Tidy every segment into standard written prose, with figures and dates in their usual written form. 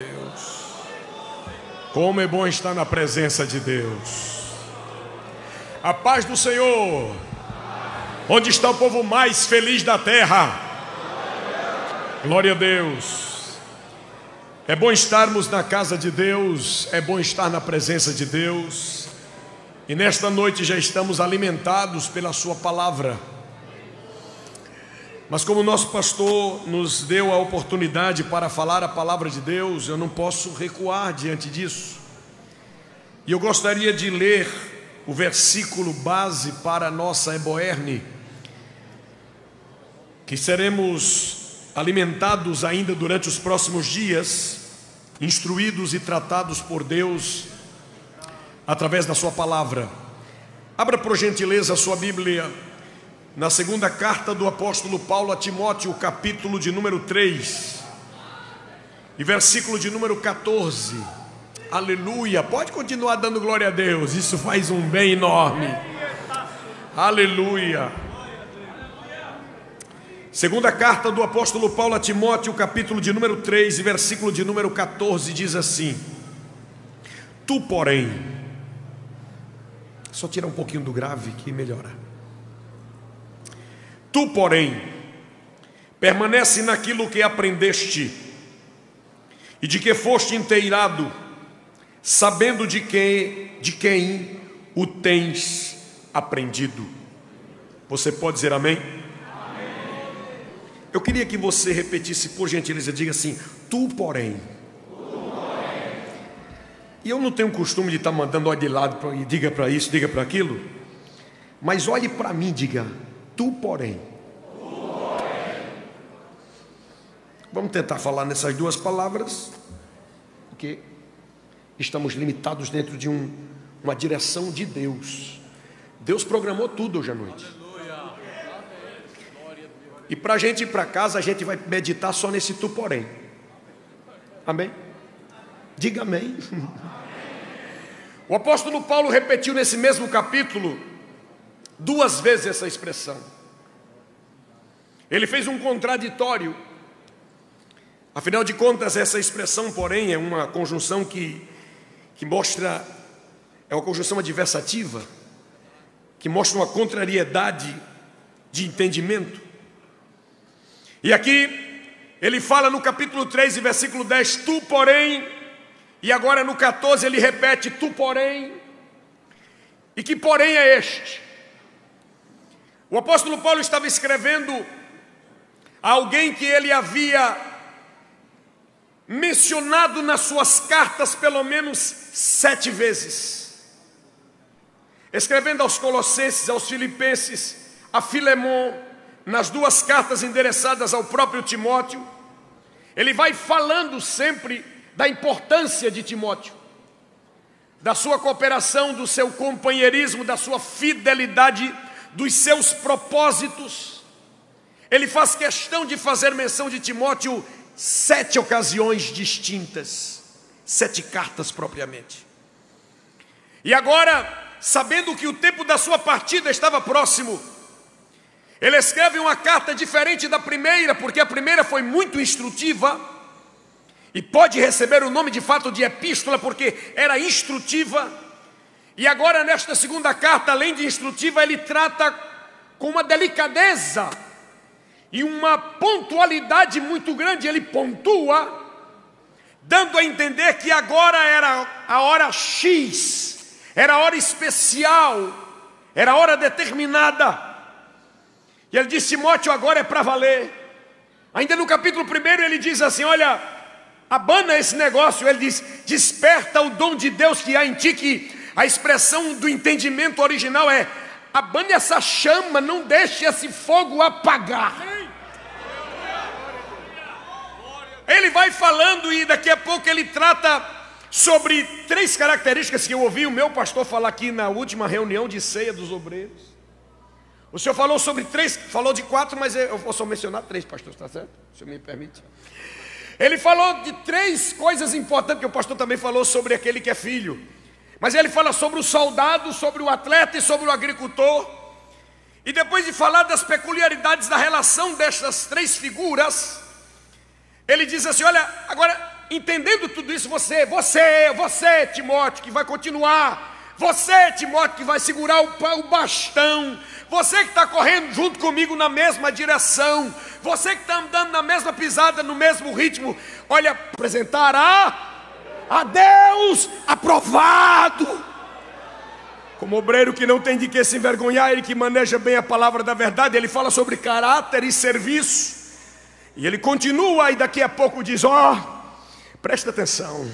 Deus. Como é bom estar na presença de Deus. A paz do Senhor. Onde está o povo mais feliz da terra? Glória a Deus. É bom estarmos na casa de Deus, é bom estar na presença de Deus. E nesta noite já estamos alimentados pela sua palavra. Mas como o nosso pastor nos deu a oportunidade para falar a palavra de Deus, eu não posso recuar diante disso. E eu gostaria de ler o versículo base para a nossa Eboerne, que seremos alimentados ainda durante os próximos dias, instruídos e tratados por Deus através da sua palavra. Abra por gentileza a sua Bíblia na segunda carta do apóstolo Paulo a Timóteo, capítulo de número 3 e versículo de número 14. Aleluia, pode continuar dando glória a Deus, isso faz um bem enorme. Aleluia. Segunda carta do apóstolo Paulo a Timóteo, capítulo de número 3 e versículo de número 14, diz assim: Tu, porém, só tirar um pouquinho do grave que melhora. Tu, porém, permanece naquilo que aprendeste e de que foste inteirado, sabendo de quem o tens aprendido. Você pode dizer amém? Amém. Eu queria que você repetisse, por gentileza, diga assim: tu, porém. E eu não tenho o costume de estar mandando olhe de lado e diga para isso, diga para aquilo, mas olhe para mim, diga: tu, porém. Vamos tentar falar nessas duas palavras, porque estamos limitados dentro de uma direção de Deus. Deus programou tudo hoje à noite. E para a gente ir para casa, a gente vai meditar só nesse tu, porém. Amém? Diga amém. O apóstolo Paulo repetiu nesse mesmo capítulo duas vezes essa expressão. Ele fez um contraditório. Afinal de contas, essa expressão, porém, é uma conjunção que mostra, é uma conjunção adversativa, que mostra uma contrariedade de entendimento. E aqui, ele fala no capítulo 3 e versículo 10, tu, porém, e agora no 14 ele repete, tu, porém, e que porém é este? O apóstolo Paulo estava escrevendo a alguém que ele havia mencionado nas suas cartas pelo menos 7 vezes, escrevendo aos Colossenses, aos Filipenses, a Filemon, nas duas cartas endereçadas ao próprio Timóteo. Ele vai falando sempre da importância de Timóteo, da sua cooperação, do seu companheirismo, da sua fidelidade, dos seus propósitos. Ele faz questão de fazer menção de Timóteo 7 ocasiões distintas, 7 cartas propriamente. E agora, sabendo que o tempo da sua partida estava próximo, ele escreve uma carta diferente da primeira, porque a primeira foi muito instrutiva, e pode receber o nome de fato de epístola, porque era instrutiva. E agora nesta segunda carta, além de instrutiva, ele trata com uma delicadeza e uma pontualidade muito grande. Ele pontua, dando a entender que agora era a hora X, era a hora especial, era a hora determinada. E ele diz: Timóteo, agora é para valer. Ainda no capítulo 1 ele diz assim: olha, abana esse negócio. Ele diz: desperta o dom de Deus que há em ti, que a expressão do entendimento original é: abane essa chama, não deixe esse fogo apagar. Ele vai falando e daqui a pouco ele trata sobre 3 características que eu ouvi o meu pastor falar aqui na última reunião de ceia dos obreiros. O senhor falou sobre 3, falou de 4, mas eu vou só mencionar 3, pastor, está certo? O senhor me permite? Ele falou de 3 coisas importantes, que o pastor também falou sobre aquele que é filho. Mas ele fala sobre o soldado, sobre o atleta e sobre o agricultor. E depois de falar das peculiaridades da relação destas 3 figuras, ele diz assim: olha, agora entendendo tudo isso, você, Timóteo, que vai continuar. Você, Timóteo, que vai segurar o bastão. Você que está correndo junto comigo na mesma direção. Você que está andando na mesma pisada, no mesmo ritmo. Olha, apresentará a Deus aprovado. Como obreiro que não tem de que se envergonhar, ele que maneja bem a palavra da verdade. Ele fala sobre caráter e serviço. E ele continua e daqui a pouco diz, presta atenção.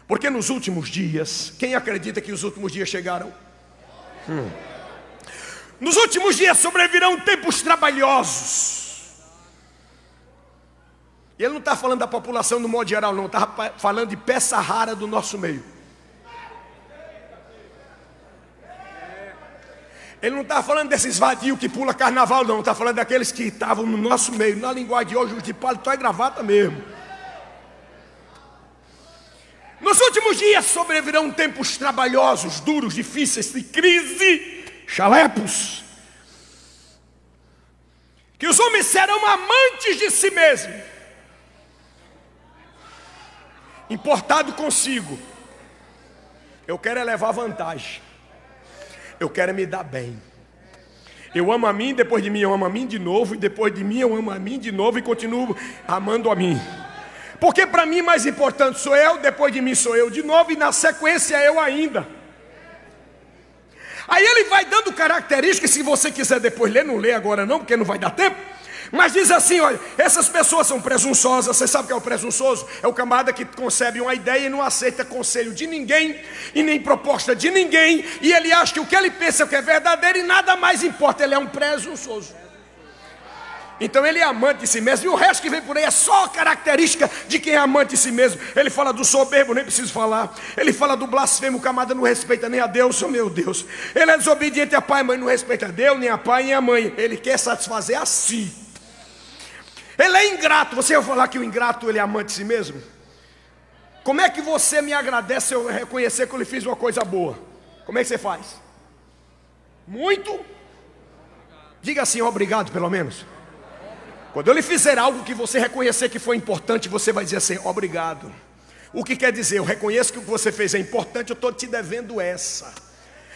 Porque nos últimos dias, quem acredita que os últimos dias chegaram? Nos últimos dias sobrevirão tempos trabalhosos. E ele não está falando da população no modo geral, não. Está falando de peça rara do nosso meio. Ele não está falando desses vadios que pula carnaval, não. Está falando daqueles que estavam no nosso meio. Na linguagem de hoje, os de paletó e gravata mesmo. Nos últimos dias sobrevirão tempos trabalhosos, duros, difíceis, de crise, chalepos. Que os homens serão amantes de si mesmos. Importado consigo. Eu quero é levar vantagem. Eu quero me dar bem. Eu amo a mim, depois de mim eu amo a mim de novo. E depois de mim eu amo a mim de novo e continuo amando a mim. Porque para mim mais importante sou eu, depois de mim sou eu de novo. E na sequência eu ainda. Aí ele vai dando características. Se você quiser depois ler, não lê agora não, porque não vai dar tempo. Mas diz assim, olha, essas pessoas são presunçosas. Você sabe o que é o presunçoso? É o camarada que concebe uma ideia e não aceita conselho de ninguém e nem proposta de ninguém. E ele acha que o que ele pensa que é verdadeiro e nada mais importa. Ele é um presunçoso. Então ele é amante de si mesmo. E o resto que vem por aí é só característica de quem é amante de si mesmo. Ele fala do soberbo, nem preciso falar. Ele fala do blasfemo, o camarada não respeita nem a Deus, meu Deus. Ele é desobediente a pai e mãe, não respeita a Deus, nem a pai nem a mãe. Ele quer satisfazer a si. Ele é ingrato. Você vai falar que o ingrato ele é amante de si mesmo? Como é que você me agradece se eu reconhecer que eu lhe fiz uma coisa boa? Como é que você faz? Muito? Diga assim, obrigado pelo menos. Quando eu lhe fizer algo que você reconhecer que foi importante, você vai dizer assim, obrigado. O que quer dizer? Eu reconheço que o que você fez é importante, eu estou te devendo essa.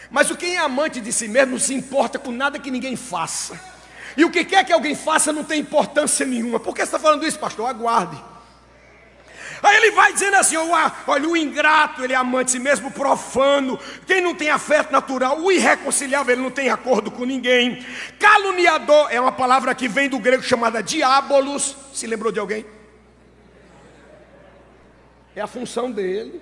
Mas o quem é amante de si mesmo não se importa com nada que ninguém faça. E o que quer que alguém faça não tem importância nenhuma. Por que você está falando isso, pastor? Aguarde. Aí ele vai dizendo assim, olha, o ingrato, ele é amante de si mesmo, profano. Quem não tem afeto natural, o irreconciliável, ele não tem acordo com ninguém. Caluniador, é uma palavra que vem do grego chamada diabolos. Se lembrou de alguém? É a função dele.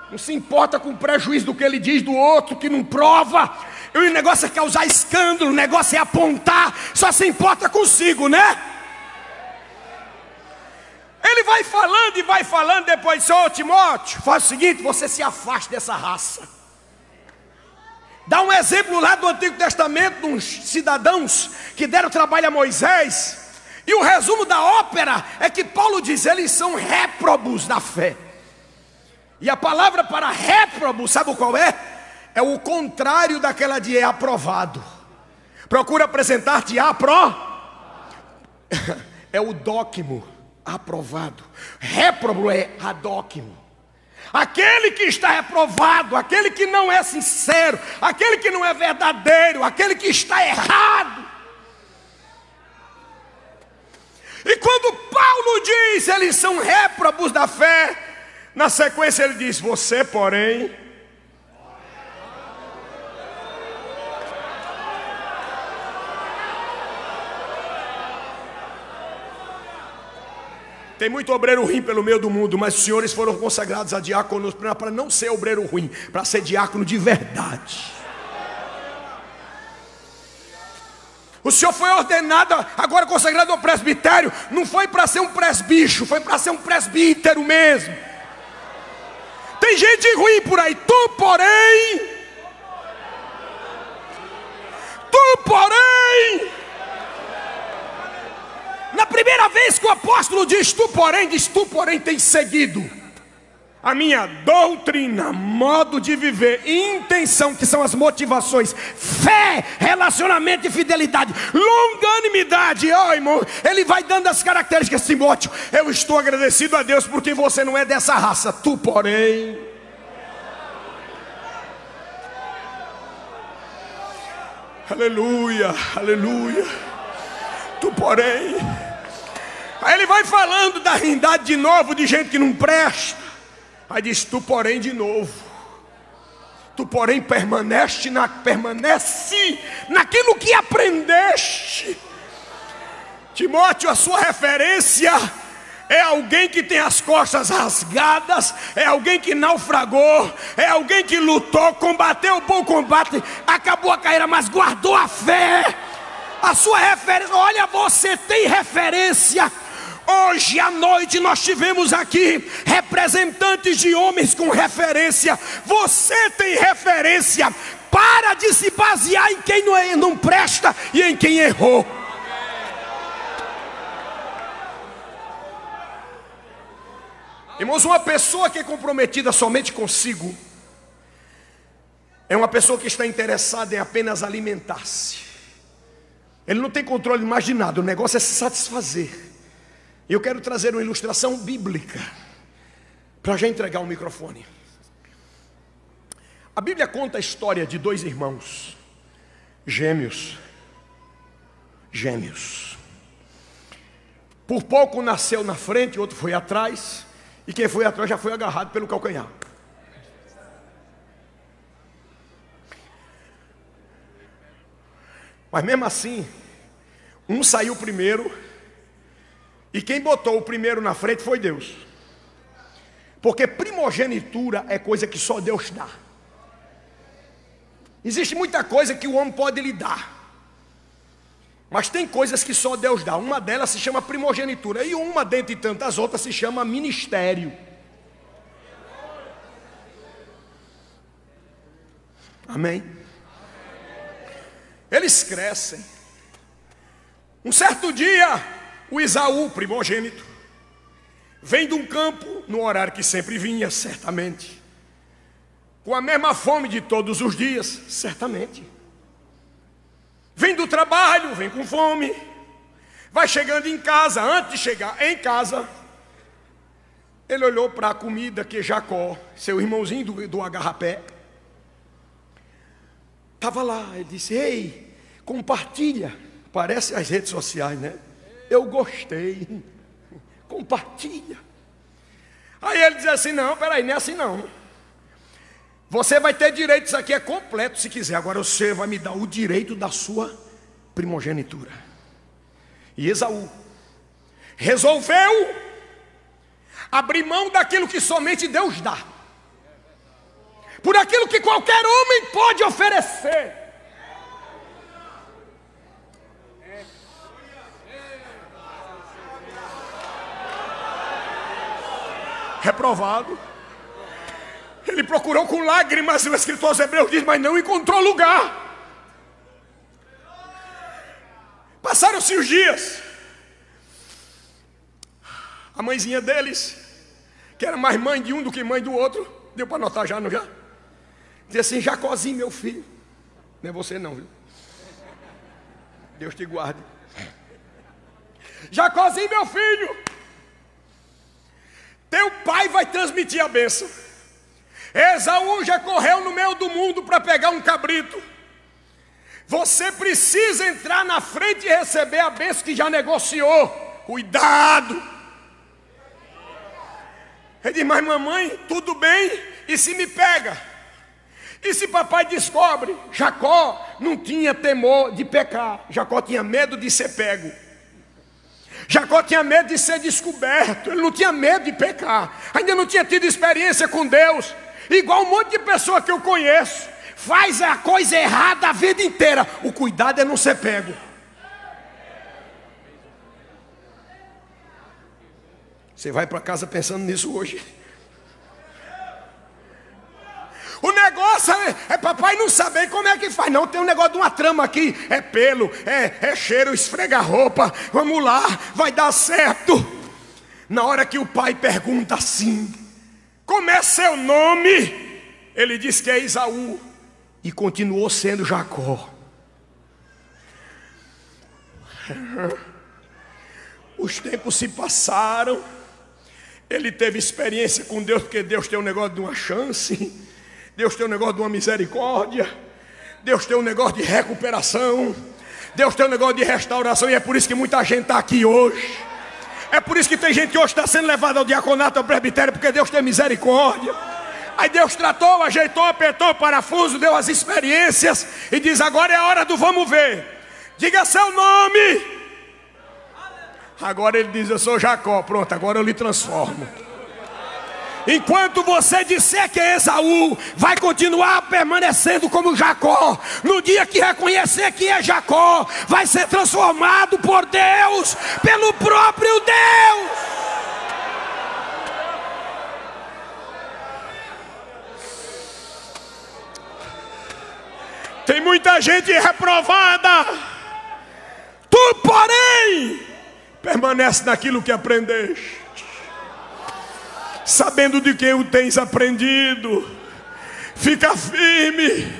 Não se importa com o prejuízo do que ele diz do outro, que não prova. E o negócio é causar escândalo, o negócio é apontar. Só se importa consigo, né? Ele vai falando e vai falando. Depois diz, Timóteo, faz o seguinte, você se afaste dessa raça. Dá um exemplo lá do Antigo Testamento, de uns cidadãos que deram trabalho a Moisés. E o resumo da ópera é que Paulo diz, eles são réprobos da fé. E a palavra para réprobo, sabe qual é? É o contrário daquela de aprovado. Procura apresentar-te é o dóquimo, aprovado. Réprobo é adóquimo. Aquele que está reprovado, aquele que não é sincero, aquele que não é verdadeiro, aquele que está errado. E quando Paulo diz, eles são réprobos da fé, na sequência ele diz, você porém... Tem muito obreiro ruim pelo meio do mundo, mas os senhores foram consagrados a diáconos para não ser obreiro ruim, para ser diácono de verdade. O senhor foi ordenado, agora consagrado ao presbitério, não foi para ser um presbicho, foi para ser um presbítero mesmo. Tem gente ruim por aí, tu porém, na primeira vez que o apóstolo diz tu porém tens seguido. a minha doutrina, modo de viver, intenção, que são as motivações, fé, relacionamento e fidelidade, longanimidade. Ó, irmão, ele vai dando as características. Timóteo, eu estou agradecido a Deus porque você não é dessa raça. Tu, porém, aleluia, aleluia. Tu, porém. Aí ele vai falando da rindade de novo, de gente que não presta. Aí diz, tu, porém, de novo. Tu, porém, permanece naquilo que aprendeste. Timóteo, a sua referência é alguém que tem as costas rasgadas, é alguém que naufragou, é alguém que lutou, combateu o bom combate, acabou a carreira, mas guardou a fé. A sua referência, olha, você tem referência. Hoje à noite nós tivemos aqui representantes de homens com referência. Você tem referência. Para de se basear em quem não presta e em quem errou. Irmãos, uma pessoa que é comprometida somente consigo é uma pessoa que está interessada em apenas alimentar-se. Ele não tem controle mais de nada, o negócio é se satisfazer. Eu quero trazer uma ilustração bíblica para já entregar o microfone. A Bíblia conta a história de dois irmãos gêmeos. Por pouco nasceu na frente, o outro foi atrás, e quem foi atrás já foi agarrado pelo calcanhar. Mas mesmo assim, um saiu primeiro, e quem botou o primeiro na frente foi Deus. Porque primogenitura é coisa que só Deus dá. Existe muita coisa que o homem pode lhe dar, mas tem coisas que só Deus dá. Uma delas se chama primogenitura, e uma dentre tantas outras se chama ministério. Amém? Eles crescem. Um certo dia, o Esaú, primogênito, vem de um campo, no horário que sempre vinha, certamente, com a mesma fome de todos os dias, certamente. Vem do trabalho, vem com fome, vai chegando em casa. Antes de chegar em casa, ele olhou para a comida que Jacó, seu irmãozinho do agarrapé, estava lá. Ele disse, ei, compartilha. Parece as redes sociais, né? Eu gostei, compartilha. Aí ele diz assim, não, peraí, não é assim não. Você vai ter direito, isso aqui é completo se quiser. Agora você vai me dar o direito da sua primogenitura. E Esaú resolveu abrir mão daquilo que somente Deus dá, por aquilo que qualquer homem pode oferecer. Reprovado. Ele procurou com lágrimas, o escritor aos Hebreus diz, mas não encontrou lugar. Passaram-se os dias. A mãezinha deles, que era mais mãe de um do que mãe do outro, deu para notar já, não já? Diz assim, Jacózinho, meu filho. Não é você não, viu? Deus te guarde. Jacózinho, meu filho, teu pai vai transmitir a bênção. Esaú já correu no meio do mundo para pegar um cabrito. Você precisa entrar na frente e receber a bênção que já negociou. Cuidado. Ele diz, mas mamãe, tudo bem, e se me pega? E se papai descobre? Jacó não tinha temor de pecar. Jacó tinha medo de ser pego. Jacó tinha medo de ser descoberto. Ele não tinha medo de pecar. Ainda não tinha tido experiência com Deus. Igual um monte de pessoa que eu conheço, faz a coisa errada a vida inteira. O cuidado é não ser pego. Você vai para casa pensando nisso hoje. O negócio é papai não saber como é que faz. Não, tem um negócio de uma trama aqui. É pelo, é cheiro, esfrega a roupa. Vamos lá, vai dar certo. Na hora que o pai pergunta assim, com como é seu nome? Ele disse que é Esaú. E continuou sendo Jacó. Os tempos se passaram. Ele teve experiência com Deus, porque Deus tem um negócio de uma chance. Deus tem um negócio de uma misericórdia. Deus tem um negócio de recuperação. Deus tem um negócio de restauração. E é por isso que muita gente está aqui hoje. É por isso que tem gente que hoje está sendo levada ao diaconato, ao presbitério, porque Deus tem misericórdia. Aí Deus tratou, ajeitou, apertou o parafuso, deu as experiências e diz: agora é a hora do vamos ver. Diga seu nome. Agora ele diz: eu sou Jacó. Pronto, agora eu lhe transformo. Enquanto você disser que é Esaú, vai continuar permanecendo como Jacó. No dia que reconhecer que é Jacó, vai ser transformado por Deus, pelo próprio Deus. Tem muita gente reprovada. Tu, porém, permanece naquilo que aprendeste, sabendo de quem o tens aprendido. Fica firme,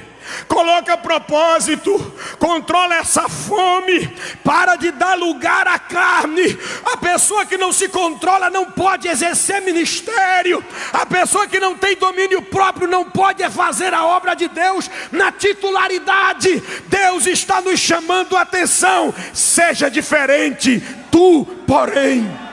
coloca propósito, controla essa fome, para de dar lugar à carne. A pessoa que não se controla não pode exercer ministério. A pessoa que não tem domínio próprio não pode fazer a obra de Deus na titularidade. Deus está nos chamando a atenção. Seja diferente, tu, porém.